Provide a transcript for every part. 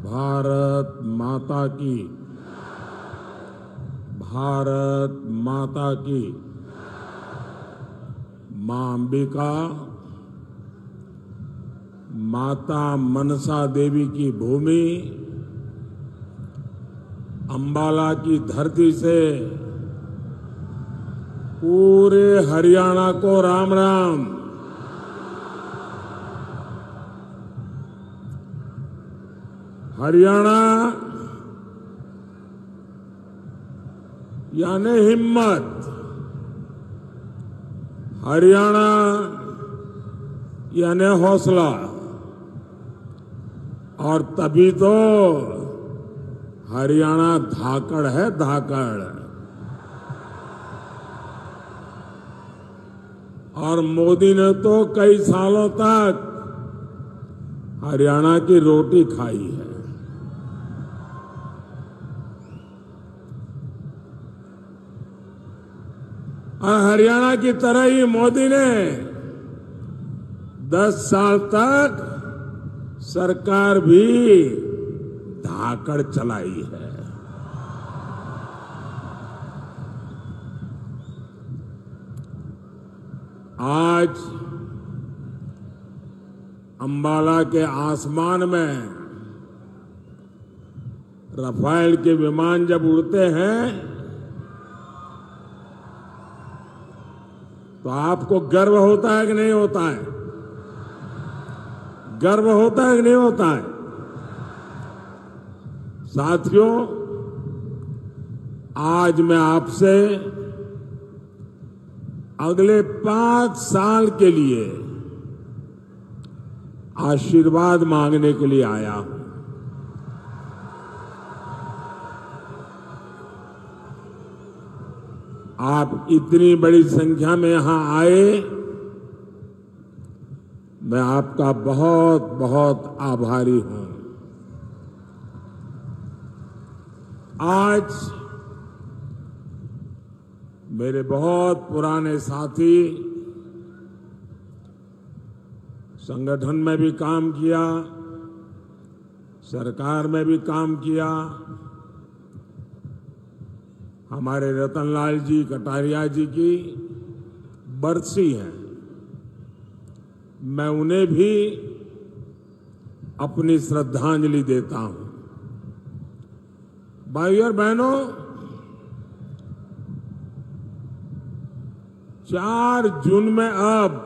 भारत माता की, भारत माता की। मां अंबिका, माता मनसा देवी की भूमि, अंबाला की धरती से पूरे हरियाणा को राम राम। हरियाणा यानी हिम्मत, हरियाणा यानी हौसला, और तभी तो हरियाणा धाकड़ है, धाकड़। और मोदी ने तो कई सालों तक हरियाणा की रोटी खाई है। और हरियाणा की तरह ही मोदी ने 10 साल तक सरकार भी धाकड़ चलाई है। आज अंबाला के आसमान में राफेल के विमान जब उड़ते हैं तो आपको गर्व होता है कि नहीं होता है? गर्व होता है कि नहीं होता है? साथियों, आज मैं आपसे अगले 5 साल के लिए आशीर्वाद मांगने के लिए आया हूं। आप इतनी बड़ी संख्या में यहां आए, मैं आपका बहुत बहुत आभारी हूं। आज मेरे बहुत पुराने साथी, संगठन में भी काम किया, सरकार में भी काम किया, हमारे रतनलाल जी कटारिया जी की बरसी है। मैं उन्हें भी अपनी श्रद्धांजलि देता हूं। भाइयों और बहनों, 4 जून में अब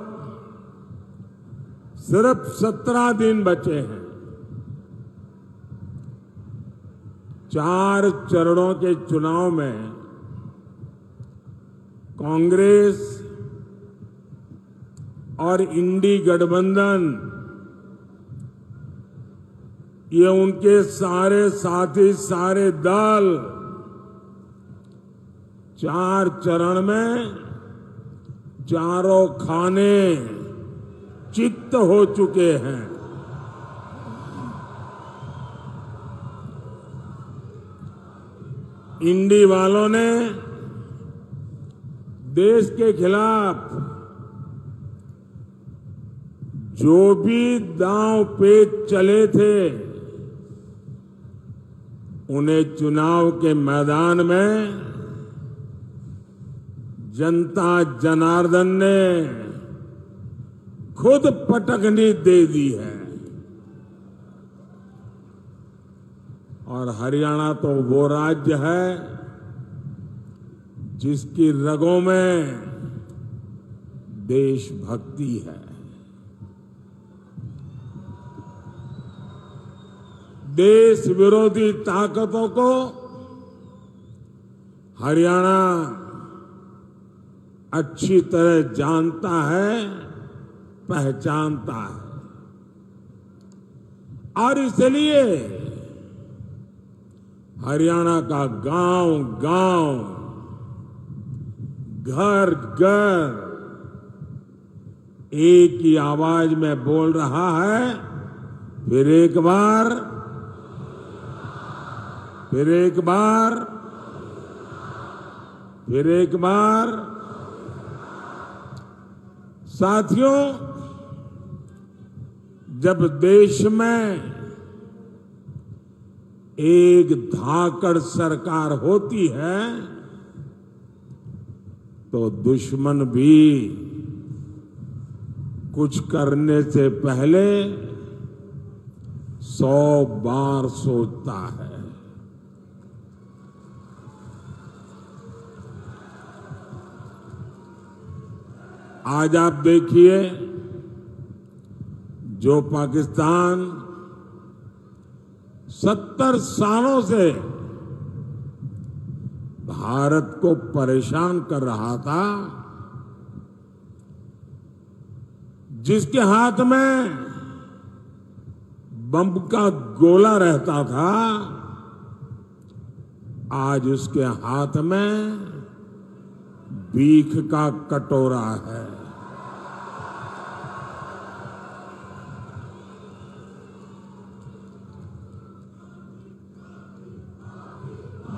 सिर्फ 17 दिन बचे हैं। 4 चरणों के चुनाव में कांग्रेस और इंडी गठबंधन, ये उनके सारे साथी, सारे दल 4 चरण में चारों खाने चित्त हो चुके हैं। इंडी वालों ने देश के खिलाफ जो भी दांव पेच चले थे, उन्हें चुनाव के मैदान में जनता जनार्दन ने खुद पटकनी दे दी है। और हरियाणा तो वो राज्य है जिसकी रगों में देशभक्ति है। देश विरोधी ताकतों को हरियाणा अच्छी तरह जानता है, पहचानता है। और इसलिए हरियाणा का गांव-गांव, घर-घर एक ही आवाज में बोल रहा है, फिर एक बार, फिर एक बार, फिर एक बार। साथियों, जब देश में एक धाकड़ सरकार होती है तो दुश्मन भी कुछ करने से पहले 100 बार सोचता है। आज आप देखिए, जो पाकिस्तान 70 सालों से भारत को परेशान कर रहा था, जिसके हाथ में बम का गोला रहता था, आज उसके हाथ में भीख का कटोरा है।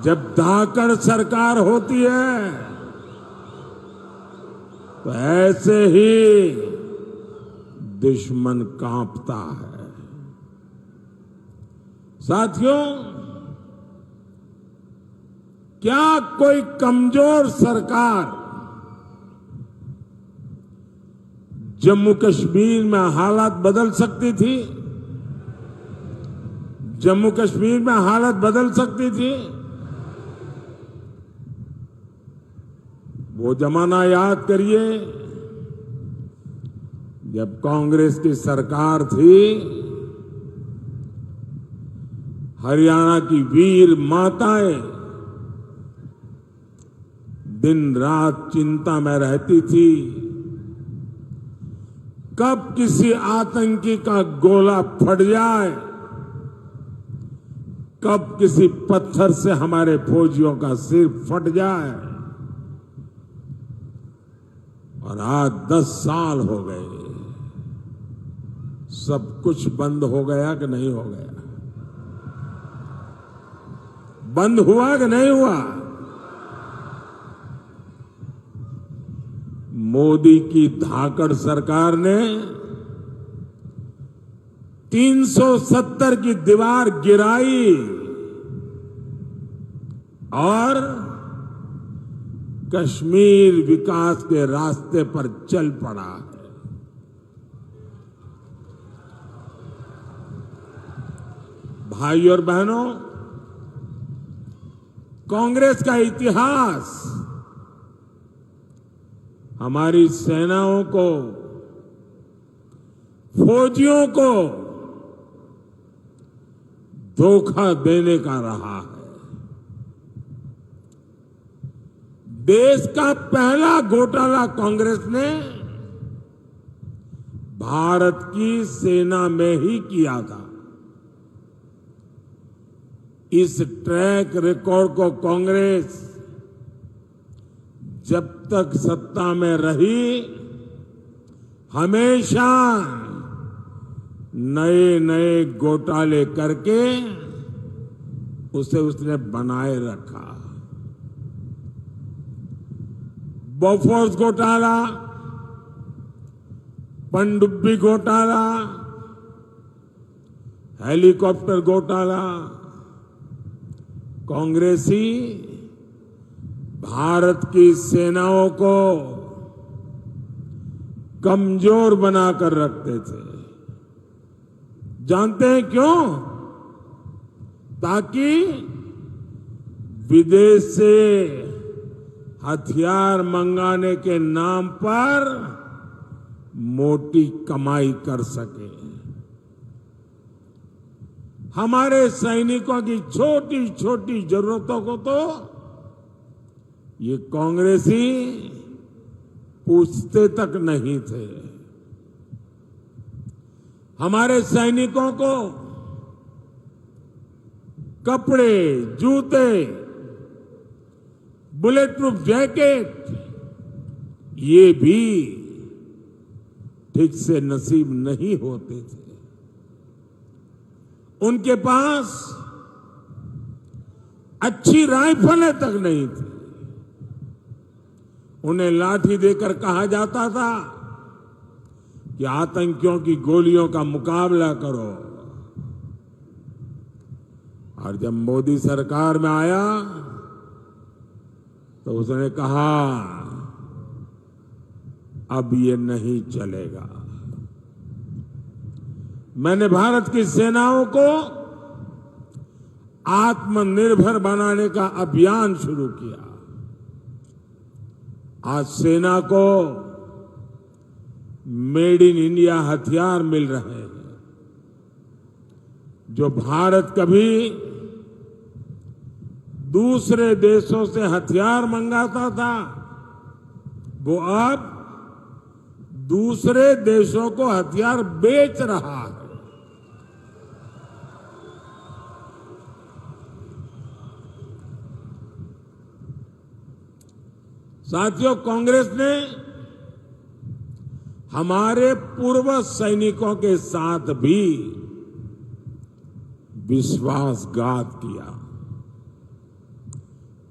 जब धाकड़ सरकार होती है तो ऐसे ही दुश्मन कांपता है। साथियों, क्या कोई कमजोर सरकार जम्मू कश्मीर में हालात बदल सकती थी? जम्मू कश्मीर में हालत बदल सकती थी? वो जमाना याद करिए जब कांग्रेस की सरकार थी। हरियाणा की वीर माताएं दिन रात चिंता में रहती थी, कब किसी आतंकी का गोला फट जाए, कब किसी पत्थर से हमारे फौजियों का सिर फट जाए। और आज 10 साल हो गए, सब कुछ बंद हो गया कि नहीं हो गया? बंद हुआ कि नहीं हुआ? मोदी की धाकड़ सरकार ने 370 की दीवार गिराई और कश्मीर विकास के रास्ते पर चल पड़ा है। भाई और बहनों, कांग्रेस का इतिहास हमारी सेनाओं को, फौजियों को धोखा देने का रहा है। देश का पहला घोटाला कांग्रेस ने भारत की सेना में ही किया था। इस ट्रैक रिकॉर्ड को कांग्रेस जब तक सत्ता में रही, हमेशा नए नए घोटाले करके उसे उसने बनाए रखा। बोफोर्स घोटाला, पनडुब्बी घोटाला, हेलीकॉप्टर घोटाला, कांग्रेसी भारत की सेनाओं को कमजोर बनाकर रखते थे। जानते हैं क्यों? ताकि विदेश से हथियार मंगाने के नाम पर मोटी कमाई कर सके। हमारे सैनिकों की छोटी छोटी जरूरतों को तो ये कांग्रेसी पूछते तक नहीं थे। हमारे सैनिकों को कपड़े, जूते, बुलेट प्रूफ जैकेट, ये भी ठीक से नसीब नहीं होते थे। उनके पास अच्छी राइफलें तक नहीं थी। उन्हें लाठी देकर कहा जाता था कि आतंकियों की गोलियों का मुकाबला करो। और जब मोदी सरकार में आया तो उसने कहा अब ये नहीं चलेगा। मैंने भारत की सेनाओं को आत्मनिर्भर बनाने का अभियान शुरू किया। आज सेना को मेड इन इंडिया हथियार मिल रहे हैं। जो भारत कभी दूसरे देशों से हथियार मंगाता था, वो अब दूसरे देशों को हथियार बेच रहा है। साथियों, कांग्रेस ने हमारे पूर्व सैनिकों के साथ भी विश्वासघात किया।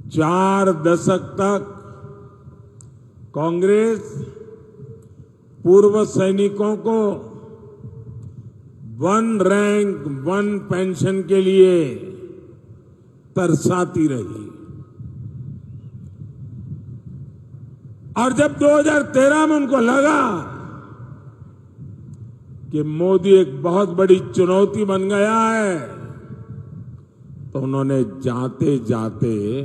4 दशक तक कांग्रेस पूर्व सैनिकों को 1 रैंक 1 पेंशन के लिए तरसाती रही। और जब 2013 में उनको लगा कि मोदी एक बहुत बड़ी चुनौती बन गया है, तो उन्होंने जाते जाते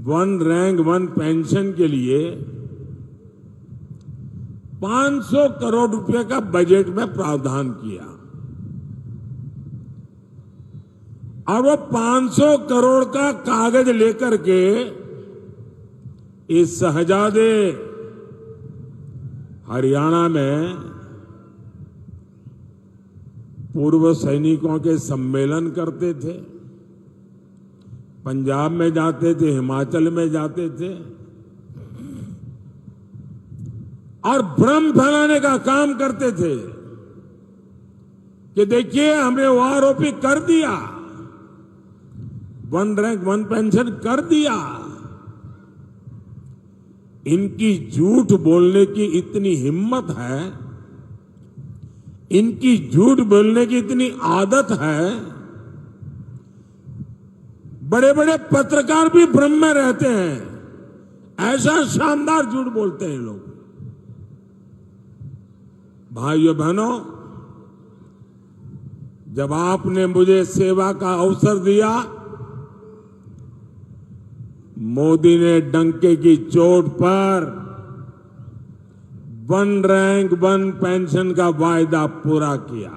1 रैंक 1 पेंशन के लिए 500 करोड़ रुपए का बजट में प्रावधान किया। और वो 500 करोड़ का कागज लेकर के इस शहजादे हरियाणा में पूर्व सैनिकों के सम्मेलन करते थे, पंजाब में जाते थे, हिमाचल में जाते थे और भ्रम फैलाने का काम करते थे कि देखिए हमने वो आरोपी कर दिया, 1 रैंक 1 पेंशन कर दिया। इनकी झूठ बोलने की इतनी हिम्मत है, इनकी झूठ बोलने की इतनी आदत है, बड़े बड़े पत्रकार भी भ्रम में रहते हैं। ऐसा शानदार झूठ बोलते हैं लोग। भाइयों बहनों, जब आपने मुझे सेवा का अवसर दिया, मोदी ने डंके की चोट पर 1 रैंक 1 पेंशन का वायदा पूरा किया।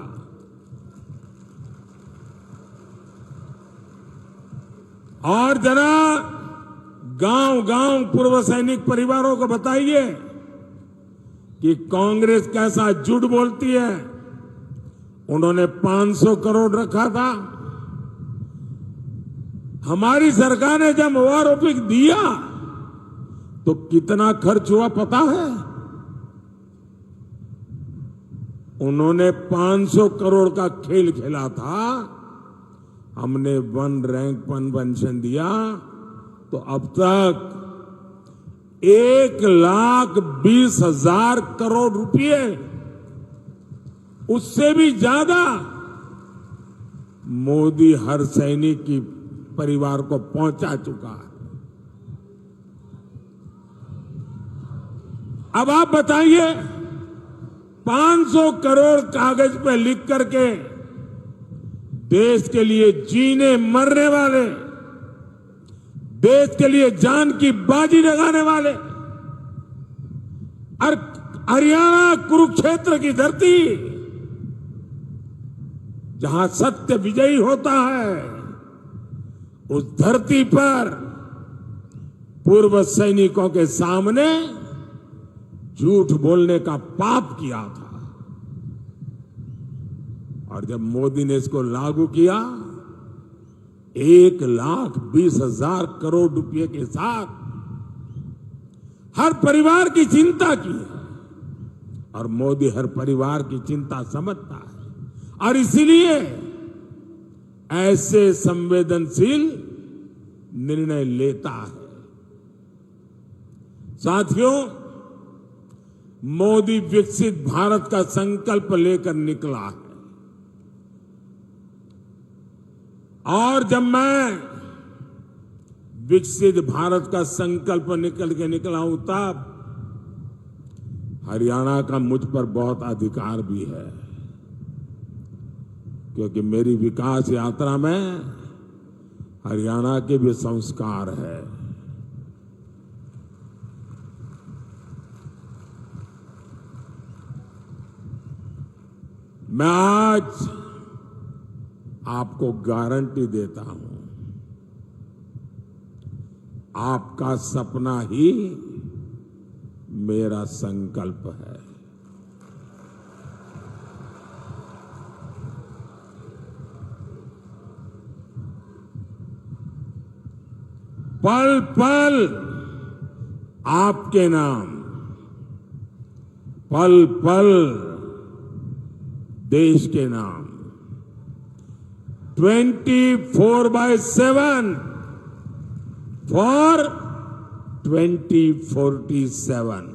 और जरा गांव-गांव पूर्व सैनिक परिवारों को बताइए कि कांग्रेस कैसा झूठ बोलती है। उन्होंने 500 करोड़ रखा था। हमारी सरकार ने जब ओआरओपी दिया तो कितना खर्च हुआ पता है? उन्होंने 500 करोड़ का खेल खेला था, हमने 1 रैंक 1 पेंशन दिया, तो अब तक 1,20,000 करोड़ रुपए, उससे भी ज्यादा मोदी हर सैनिक की परिवार को पहुंचा चुका है। अब आप बताइए, 500 करोड़ कागज पे लिख करके देश के लिए जीने मरने वाले, देश के लिए जान की बाजी लगाने वाले, और हरियाणा कुरुक्षेत्र की धरती जहां सत्य विजयी होता है, उस धरती पर पूर्व सैनिकों के सामने झूठ बोलने का पाप किया था। और जब मोदी ने इसको लागू किया, 1,20,000 करोड़ रुपए के साथ हर परिवार की चिंता की है। और मोदी हर परिवार की चिंता समझता है, और इसीलिए ऐसे संवेदनशील निर्णय लेता है। साथियों, मोदी विकसित भारत का संकल्प लेकर निकला है। और जब मैं विकसित भारत का संकल्प निकल के निकला हूं, तब हरियाणा का मुझ पर बहुत अधिकार भी है, क्योंकि मेरी विकास यात्रा में हरियाणा के भी संस्कार है। मैं आज आपको गारंटी देता हूं, आपका सपना ही मेरा संकल्प है। पल पल आपके नाम, पल पल देश के नाम, 24/7 फॉर 2047।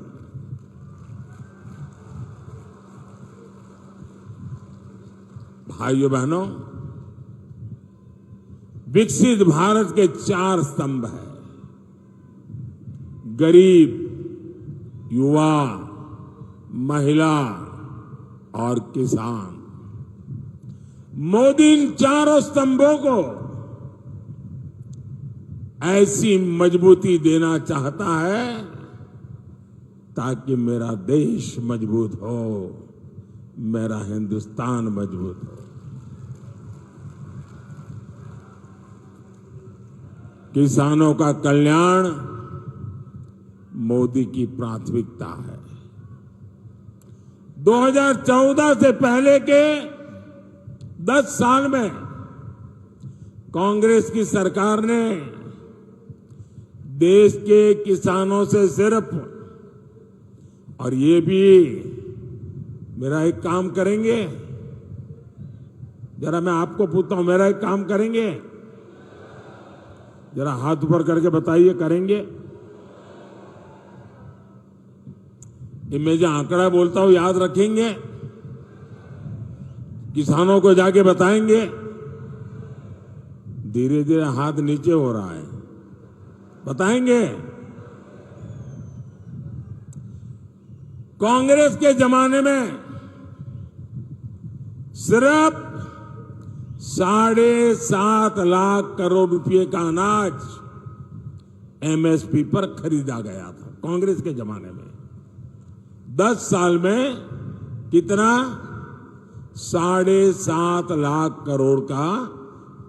भाइयों बहनों, विकसित भारत के 4 स्तंभ हैं: गरीब, युवा, महिला और किसान। मोदी इन 4 स्तंभों को ऐसी मजबूती देना चाहता है ताकि मेरा देश मजबूत हो, मेरा हिंदुस्तान मजबूत हो। किसानों का कल्याण मोदी की प्राथमिकता है। 2014 से पहले के 10 साल में कांग्रेस की सरकार ने देश के किसानों से सिर्फ, और ये भी मेरा एक काम करेंगे, जरा मैं आपको पूछता हूं, मेरा एक काम करेंगे? जरा हाथ ऊपर करके बताइए, करेंगे? कि मैं जो आंकड़ा बोलता हूं याद रखेंगे? किसानों को जाके बताएंगे? धीरे धीरे हाथ नीचे हो रहा है, बताएंगे? कांग्रेस के जमाने में सिर्फ 7.5 लाख करोड़ रुपए का अनाज एमएसपी पर खरीदा गया था, कांग्रेस के जमाने में। 10 साल में कितना? 7.5 लाख करोड़ का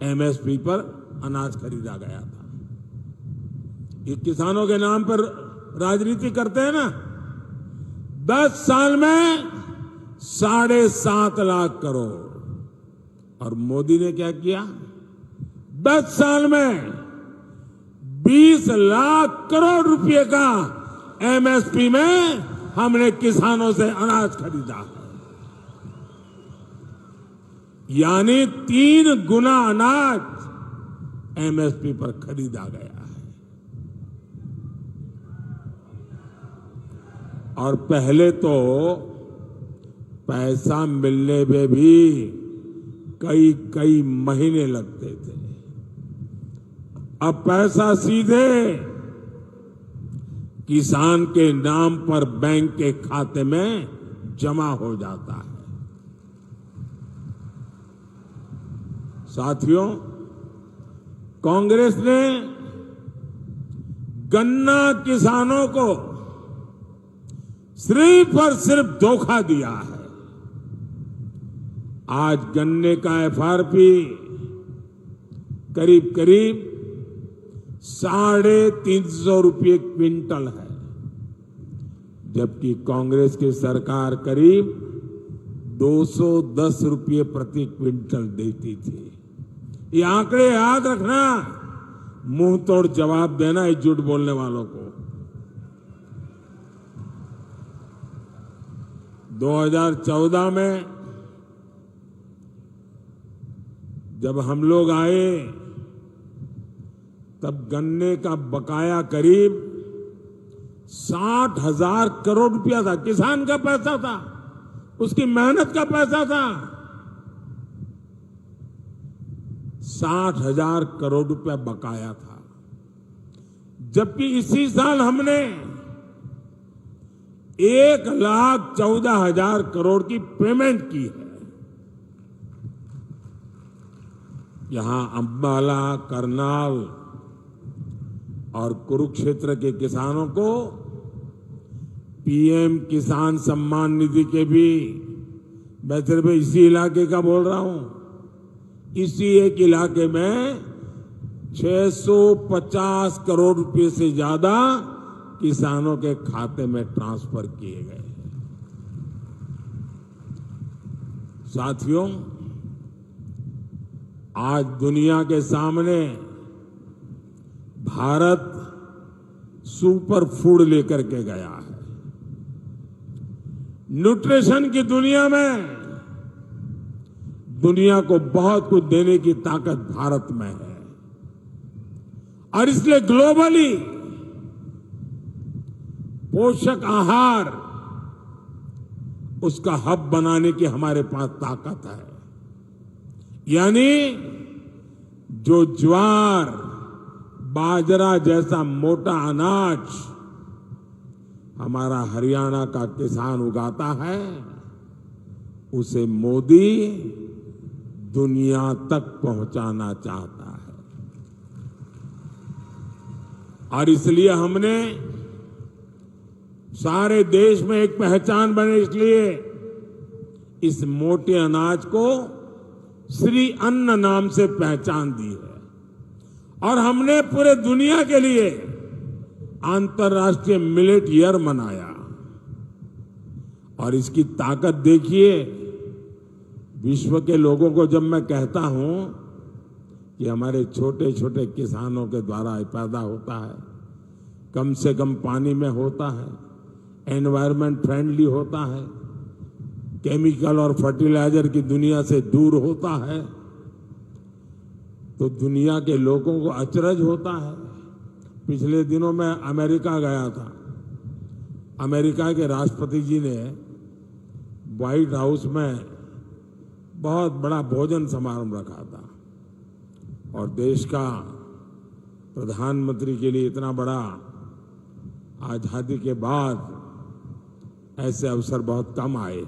एमएसपी पर अनाज खरीदा गया था। ये किसानों के नाम पर राजनीति करते हैं ना। 10 साल में 7.5 लाख करोड़। और मोदी ने क्या किया? 10 साल में 20 लाख करोड़ रुपए का एमएसपी में हमने किसानों से अनाज खरीदा, यानी 3 गुना अनाज एमएसपी पर खरीदा गया है। और पहले तो पैसा मिलने में भी कई महीने लगते थे, अब पैसा सीधे किसान के नाम पर बैंक के खाते में जमा हो जाता है। साथियों, कांग्रेस ने गन्ना किसानों को सिर्फ और सिर्फ धोखा दिया है। आज गन्ने का एफआरपी करीब 350 रुपये क्विंटल है, जबकि कांग्रेस की सरकार करीब 210 रुपये प्रति क्विंटल देती थी। ये आंकड़े याद रखना, मुंह तोड़ जवाब देना है झूठ बोलने वालों को। 2014 में जब हम लोग आए, तब गन्ने का बकाया करीब 60,000 करोड़ रुपया था। किसान का पैसा था, उसकी मेहनत का पैसा था। 60,000 करोड़ रुपया बकाया था, जबकि इसी साल हमने 1,14,000 करोड़ की पेमेंट की है। यहां अंबाला, करनाल और कुरुक्षेत्र के किसानों को पीएम किसान सम्मान निधि के भी, मैं सिर्फ इसी इलाके का बोल रहा हूं, इसी एक इलाके में 650 करोड़ रुपए से ज्यादा किसानों के खाते में ट्रांसफर किए गए। साथियों, आज दुनिया के सामने भारत सुपर फूड लेकर के गया है। न्यूट्रिशन की दुनिया में दुनिया को बहुत कुछ देने की ताकत भारत में है और इसलिए ग्लोबली पोषक आहार उसका हब बनाने की हमारे पास ताकत है। यानी जो ज्वार, बाजरा जैसा मोटा अनाज हमारा हरियाणा का किसान उगाता है, उसे मोदी दुनिया तक पहुंचाना चाहता है। और इसलिए हमने सारे देश में एक पहचान बने, इसलिए इस मोटे अनाज को श्री अन्न नाम से पहचान दी है। और हमने पूरे दुनिया के लिए अंतर्राष्ट्रीय मिलेट ईयर मनाया। और इसकी ताकत देखिए, विश्व के लोगों को जब मैं कहता हूं कि हमारे छोटे छोटे किसानों के द्वारा पैदा होता है, कम से कम पानी में होता है, एनवायरमेंट फ्रेंडली होता है, केमिकल और फर्टिलाइजर की दुनिया से दूर होता है, तो दुनिया के लोगों को अचरज होता है। पिछले दिनों मैं अमेरिका गया था। अमेरिका के राष्ट्रपति जी ने व्हाइट हाउस में बहुत बड़ा भोजन समारोह रखा था और देश का प्रधानमंत्री के लिए इतना बड़ा आजादी के बाद ऐसे अवसर बहुत कम आए।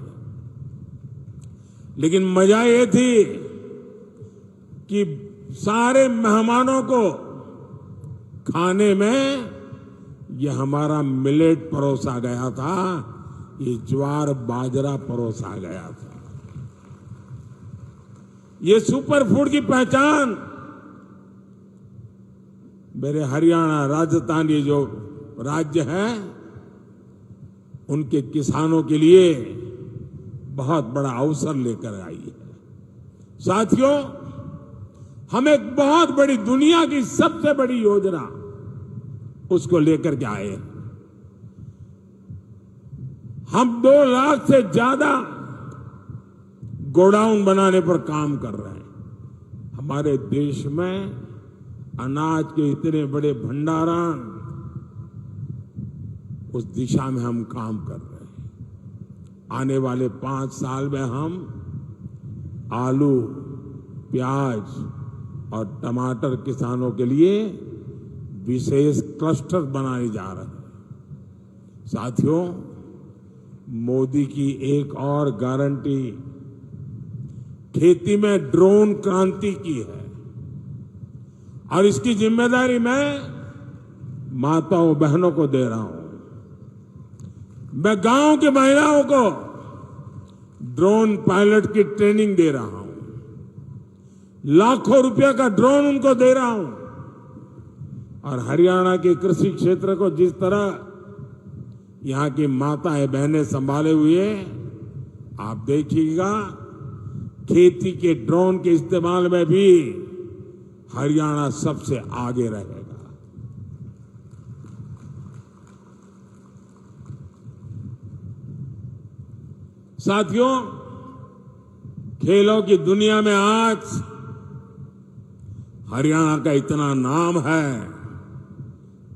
लेकिन मजा ये थी कि सारे मेहमानों को खाने में ये हमारा मिलेट परोसा गया था, ये ज्वार बाजरा परोसा गया था। ये सुपर फूड की पहचान मेरे हरियाणा, राजस्थान, ये जो राज्य है, उनके किसानों के लिए बहुत बड़ा अवसर लेकर आई है। साथियों, हम एक बहुत बड़ी, दुनिया की सबसे बड़ी योजना उसको लेकर के आए हैं। हम 2 लाख से ज्यादा गोडाउन बनाने पर काम कर रहे हैं। हमारे देश में अनाज के इतने बड़े भंडारण, उस दिशा में हम काम कर रहे हैं। आने वाले 5 साल में हम आलू, प्याज और टमाटर किसानों के लिए विशेष क्लस्टर बनाने जा रहे हैं। साथियों, मोदी की एक और गारंटी खेती में ड्रोन क्रांति की है और इसकी जिम्मेदारी मैं माताओं बहनों को दे रहा हूं। मैं गांव की महिलाओं को ड्रोन पायलट की ट्रेनिंग दे रहा हूं, लाखों रुपया का ड्रोन उनको दे रहा हूं। और हरियाणा के कृषि क्षेत्र को जिस तरह यहां की माताएं बहनें संभाले हुए, आप देखिएगा खेती के ड्रोन के इस्तेमाल में भी हरियाणा सबसे आगे रहेगा। साथियों, खेलों की दुनिया में आज हरियाणा का इतना नाम है,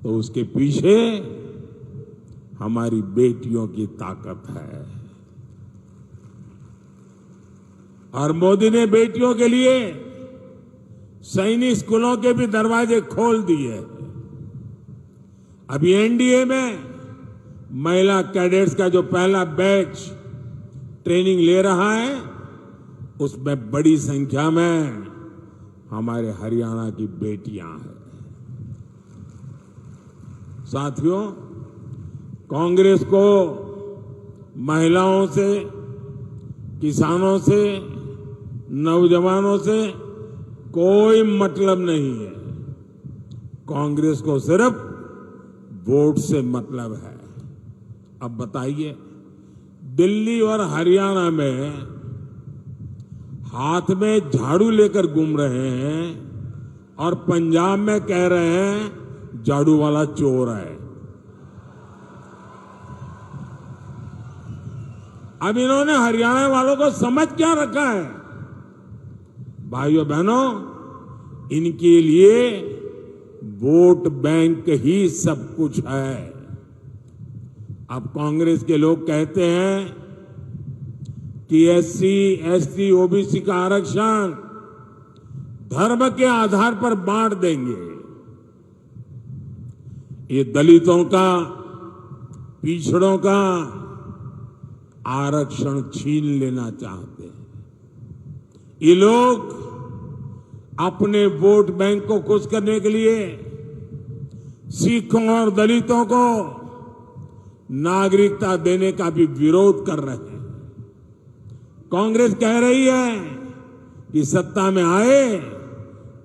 तो उसके पीछे हमारी बेटियों की ताकत है। और मोदी ने बेटियों के लिए सैनिक स्कूलों के भी दरवाजे खोल दिए। अभी एनडीए में महिला कैडेट्स का जो पहला बैच ट्रेनिंग ले रहा है, उसमें बड़ी संख्या में हमारे हरियाणा की बेटियां हैं। साथियों, कांग्रेस को महिलाओं से, किसानों से, नौजवानों से कोई मतलब नहीं है। कांग्रेस को सिर्फ वोट से मतलब है। अब बताइए, दिल्ली और हरियाणा में हाथ में झाड़ू लेकर घूम रहे हैं और पंजाब में कह रहे हैं झाड़ू वाला चोर है। अब इन्होंने हरियाणा वालों को समझ क्या रखा है? भाइयों बहनों, इनके लिए वोट बैंक ही सब कुछ है। अब कांग्रेस के लोग कहते हैं कि एससी, एसटी, ओबीसी का आरक्षण धर्म के आधार पर बांट देंगे। ये दलितों का, पिछड़ों का आरक्षण छीन लेना चाहते हैं। ये लोग अपने वोट बैंक को खुश करने के लिए सिखों और दलितों को नागरिकता देने का भी विरोध कर रहे हैं। कांग्रेस कह रही है कि सत्ता में आए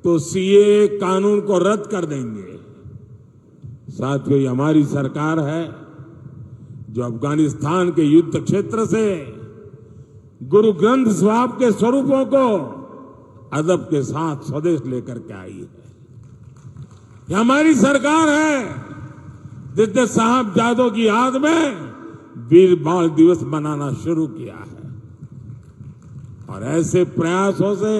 तो सीए कानून को रद्द कर देंगे। साथियों, ये हमारी सरकार है जो अफगानिस्तान के युद्ध क्षेत्र से गुरु ग्रंथ साहब के स्वरूपों को अदब के साथ स्वदेश लेकर के आई है। ये हमारी सरकार है जिसने साहबजादों की याद में वीर बाल दिवस मनाना शुरू किया है। और ऐसे प्रयासों से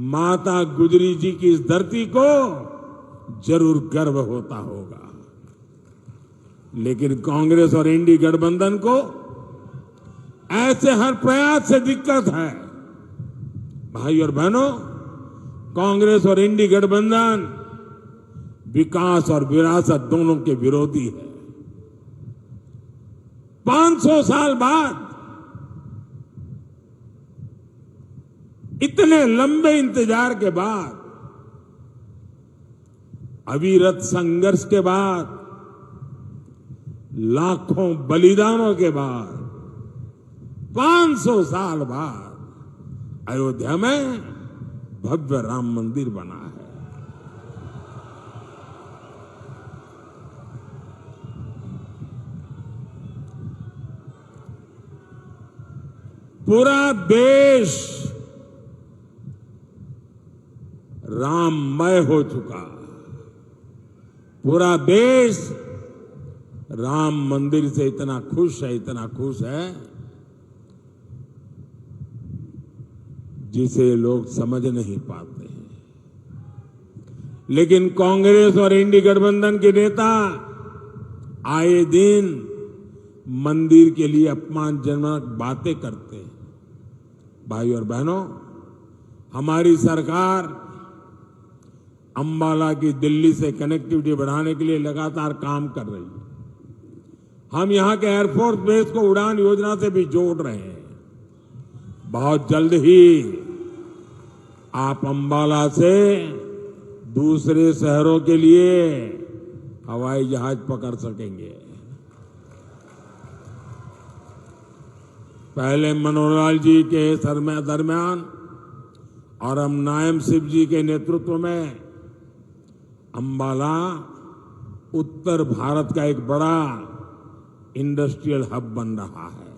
माता गुजरी जी की इस धरती को जरूर गर्व होता होगा। लेकिन कांग्रेस और इंडी गठबंधन को ऐसे हर प्रयास से दिक्कत है। भाई और बहनों, कांग्रेस और इंडी गठबंधन विकास और विरासत दोनों के विरोधी है। 500 साल बाद, इतने लंबे इंतजार के बाद, अविरत संघर्ष के बाद, लाखों बलिदानों के बाद, 500 साल बाद अयोध्या में भव्य राम मंदिर बना है। पूरा देश राममय हो चुका। पूरा देश राम मंदिर से इतना खुश है, इतना खुश है, जिसे लोग समझ नहीं पाते हैं। लेकिन कांग्रेस और इंडी गठबंधन के नेता आए दिन मंदिर के लिए अपमानजनक बातें करते हैं। भाई और बहनों, हमारी सरकार अंबाला की दिल्ली से कनेक्टिविटी बढ़ाने के लिए लगातार काम कर रही है। हम यहां के एयरफोर्स बेस को उड़ान योजना से भी जोड़ रहे हैं। बहुत जल्द ही आप अंबाला से दूसरे शहरों के लिए हवाई जहाज पकड़ सकेंगे। पहले मनोहरलाल जी के दरमियान और हम नायब सिंह जी के नेतृत्व में अंबाला उत्तर भारत का एक बड़ा इंडस्ट्रियल हब बन रहा है।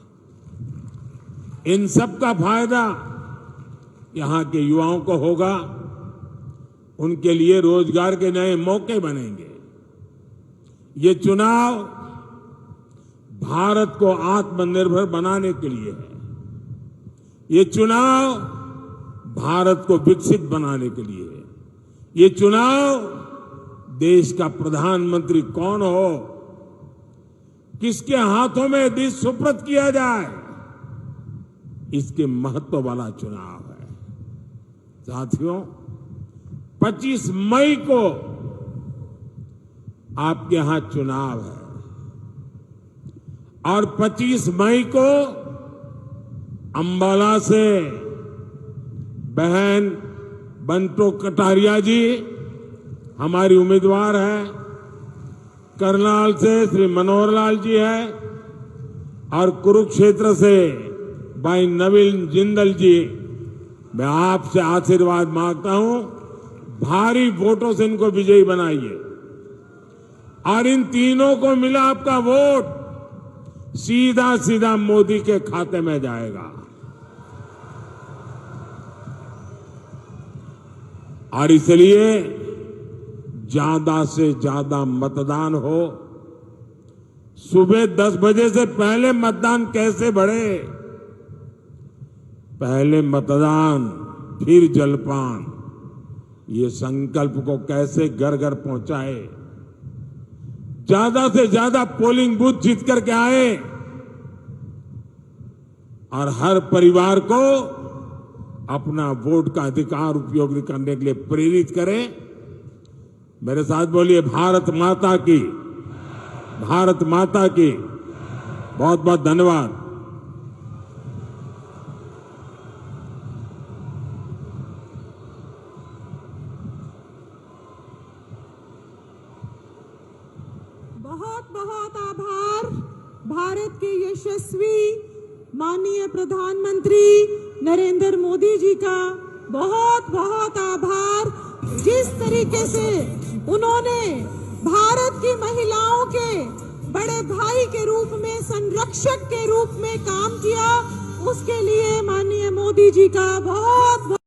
इन सब का फायदा यहां के युवाओं को होगा। उनके लिए रोजगार के नए मौके बनेंगे। ये चुनाव भारत को आत्मनिर्भर बनाने के लिए है। ये चुनाव भारत को विकसित बनाने के लिए है। ये चुनाव देश का प्रधानमंत्री कौन हो, किसके हाथों में देश सुपुर्द किया जाए, इसके महत्व वाला चुनाव है। साथियों, 25 मई को आपके यहां चुनाव है और 25 मई को अंबाला से बहन बंटो कटारिया जी हमारी उम्मीदवार है, करनाल से श्री मनोहर लाल जी है और कुरुक्षेत्र से भाई नवीन जिंदल जी। मैं आपसे आशीर्वाद मांगता हूं, भारी वोटों से इनको विजयी बनाइए और इन तीनों को मिला आपका वोट सीधा सीधा मोदी के खाते में जाएगा। और इसलिए ज्यादा से ज्यादा मतदान हो। सुबह 10 बजे से पहले मतदान कैसे बढ़े? पहले मतदान फिर जलपान, ये संकल्प को कैसे घर घर पहुंचाए। ज्यादा से ज्यादा पोलिंग बूथ जीत करके आए और हर परिवार को अपना वोट का अधिकार उपयोग करने के लिए प्रेरित करें। मेरे साथ बोलिए, भारत माता की, भारत माता की। बहुत बहुत धन्यवाद। बहुत बहुत आभार भारत के यशस्वी माननीय प्रधानमंत्री नरेंद्र मोदी जी का। बहुत बहुत आभार। जिस तरीके से उन्होंने भारत की महिलाओं के बड़े भाई के रूप में, संरक्षक के रूप में काम किया, उसके लिए माननीय मोदी जी का बहुत